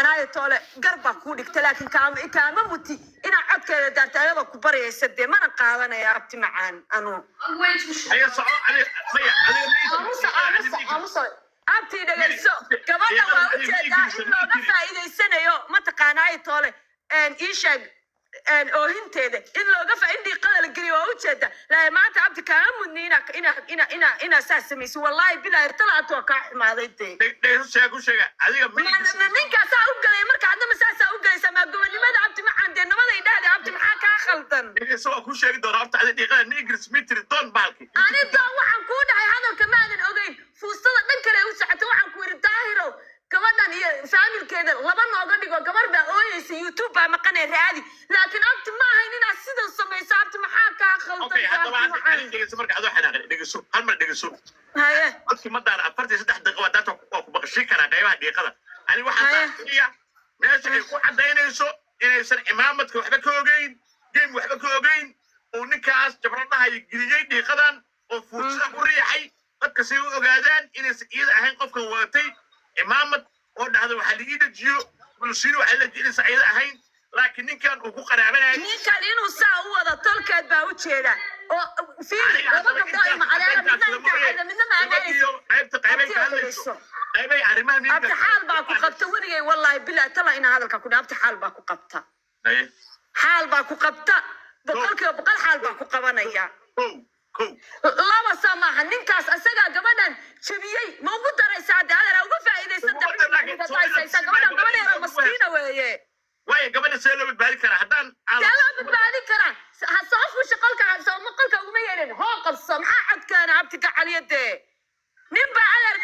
أنا طالع قربا كودك لكن كام متي أنا عد كذا دارت أنا بكبر يسد ما أنا قاعدة يا أبتي معان أنا هي صعب علي أمس أبتي دقيسو كمان وأوجه إنه نفع إذا السنة يو ما تقانعي طالع إن إيشك إن أوهنتده إن لو قف عندي قال الجري وأوجه لا ما تعبت كام مني إنا أساس ميس والله بلا طلعت وقع ما ضيتي شيء علي ninka saa u galay marka hadda saa u galaysa ma gobonimada abti ma caandeen nabada idhaahday abti maxaa ka khaldan soo ku sheegi doona abta cali dhiiqada nigris mitri don balki ani doo waxaan ku dhahay hadalka maadan ogeyn fuustada dhan kale u socoto waxaan ku yiri daahiro gabadhan iyo faamilkeeda laba nooga dhigo gabar baa ooyeysa youtube baa maqanay raadi laakiin abti ma ahayn inaad sidan samayso abti maxaa ka khaldan okay hadaba ani dhigayso marka adoo xanaaqay dhigayso hal mar dhigayso haye dadkii ma daar 43 daqiiqo dad ku baqashay kara qaybaha dhiiqada ani waxaan taasiya meesha ay ku cadaynayso inaysan imaamadka waxba ka ogeyn game waxba ka ogeyn oo ninkaas jabradaha ay geliyay dhiiqadan oo fuursada ku riixay dadka si u ogaadaan inaysan iyada ahayn qofkan wadatay imaamad oo dhahdo waxa laga dajiyo bulshada waxa la jeedisa iyada ahayn laakiin ninkan uu ku qaraabanay ninkan inuu saa u wada tolkeed baa u jeeda oo fiiri laba gabdhood macalaha midna ma aanayso qaybta qaybay ka hadlayso qaybay arrimaha ninka abti xaal baa ku qabta warigay wallahi bilaa tala ina hadalka ku dhaabta xaal baa ku qabta xaal baa ku qabta boqol xaal baa ku qabanaya laba samaha ninkaas asaga gabadhan jabiyay ma ugu daraysaa hadda uga faa'iideysan gabadhan maskiina weeye waayo gabadha see loo badbaadi karaa haddaan see loo badbaadi karaa ha soo fuusha qolka uguma yeelin hoo qabso maxaa codkaana abti gacaliyadee nin baa adar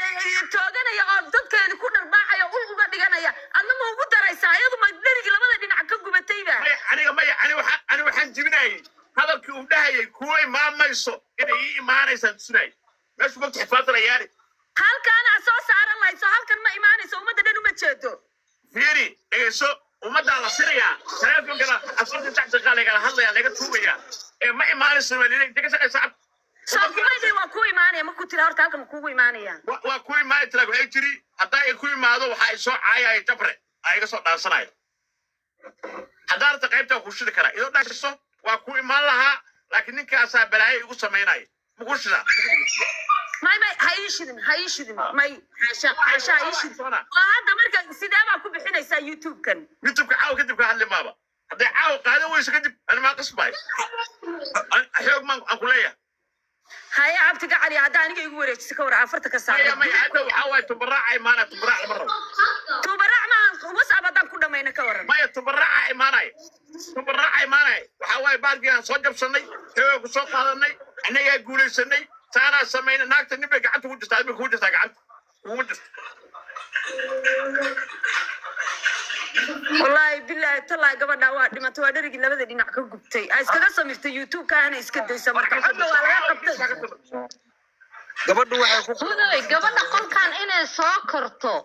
tooganaya oo dadkeedi ku dharbaaxaya ul uga dhiganaya adna ma ugu daraysaa iyadu ma dherigii labada dhinac ka gubatayba ani waxaan jibinayay hadalkii uu dhahayay kuwa imaamayso inay ii imaanaysaan tusinayay meeshu magta xifaadanayaani halkaana soo saaran lahayso halkan ma imaanayso ummadda dhan uma jeedo fiiri dhegeyso ummaddaa la sirayaa taleefonkana 40 daqiiqa lagala hadlayaa laga tuugayaa ee ma imaanayso inta ka shaqaysa sookumaydii waa ku imaanaya ma ku tira horta halkan kuugu imaanaya waa ku imaanay tira waxay jiri haddaa ay ku imaado waxa ay soo caayaya jabre ay iga soo dhaansanayo haddaa arta qaybtaa ku shidi karaa idoo dhaashiso waa ku imaan lahaa laakiin ninkaasaa balaayo igu samaynaya muku shida may ha ii shidin may xaasha ha ii shidin oo hadda marka sidee baa ku bixinaysaa youtube-kan caawa kadib ka hadli maaba hadday caawa qaadan weyso kadib ani maa qasbay xoog maan aan ku leeyahay haya abti gacali hadda aniga igu wareejisa ka war afarta ka saar may hadda waxa waay tubaraac imaana tubaraac ma rabo tubaraac ma wasab haddaan ku dhamayna ka waran maya tubaraac imaanay waxa waay baarkigaan soo jabsanay xoog soo qaadanay annagaa guulaysanay saanaa samayna naagta nin bay gacanta ku jirtaa admi kuu jirtaa gacanta kuuma jirta wallahi billahi talaa gabadha waa dhimatay waa dherigii labada dhinac ka gubtay ay iskaga samirtay youtube-ka ana iska daysa marka hadda waa laga qabtay gabadhu waxay ku huday gabadha qolkan inay soo korto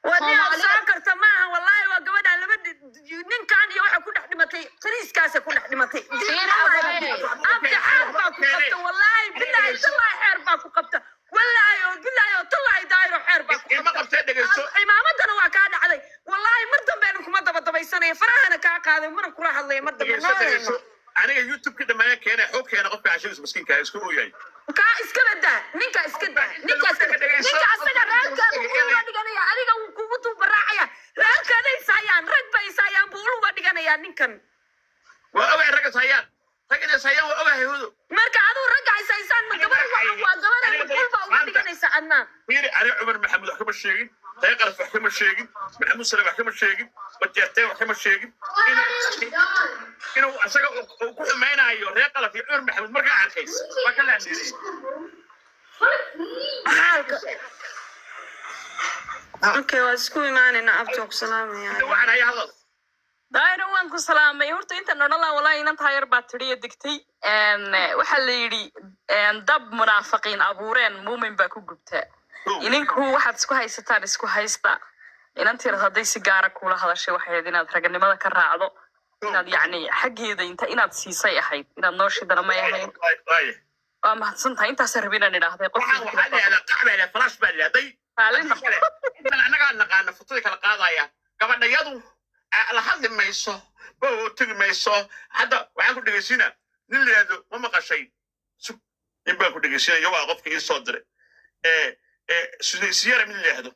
wadniya soo karta maaha wallahi waa gabadha laba ninkan iyo waxa ku dhex dhimatay qariiskaas ku dhex dhimatay abti xeer baa ku qabta wallahi billahi talaa xeer baa ku qabta wallahi talaa daayro xeer baa ku qabta imaamadana waa kaa dhacday wallahi mar dambe kuma dabaysanayo farahana kaa qaaday mana kula hadlay mar dambe aniga youtube-ka dhammaaya keena xoog keena qofka cashiis miskiinka isku ooyay kaa iska badaa ninka asaga reerkaada uga dhiganaya adiga wuu kugu tuubaraacaya reerkaada isayaan rag ba isayaan buu uga dhiganayaa ninkan waa ogahay ragga sayaan ragga sayaan waa ogahay hudo marka aduu ragga isaysaan ma gabar waa gabar kulba uga dhiganaysa adna fiiri ari cumar maxamed wax kama sheegin deeqaraf wax kama sheegin maxamuud sale wax kama sheegin bajeertee wax kama sheegin inuu asaga ku xumaynayo reer qalaf iyo cumar maxamed markaa arkay waa ka laandeeyay okay waa isku imaanayna abto ku salaamaya waxaan hayaa hadal daayro waan ku salaamay horta inta nolola wallahi inanta yar baa tiriya digtay waxa la yiri dab munaafiqiin abuureen muumin baa ku gubtaa ininku waxaad isku haysataan isku haysta inantii hadday si gaara kula hadashay waxay inaad raganimada ka raacdo inaad yacni xaggeeda inaad siisay ahayd inaad noo shidana may ahayn waa mahadsantahay intaas rabinaan idhaahday waxaan leeyahay qacbeele flash baa leeyahay annagaa naqaana futadii kala qaadaya gabadhayadu la hadli mayso oo tagi mayso hadda waxaan ku dhegeysinaa nin leedo ma maqashay in baan ku dhegeysinaa waa qofka ii soo diray siyara min leedo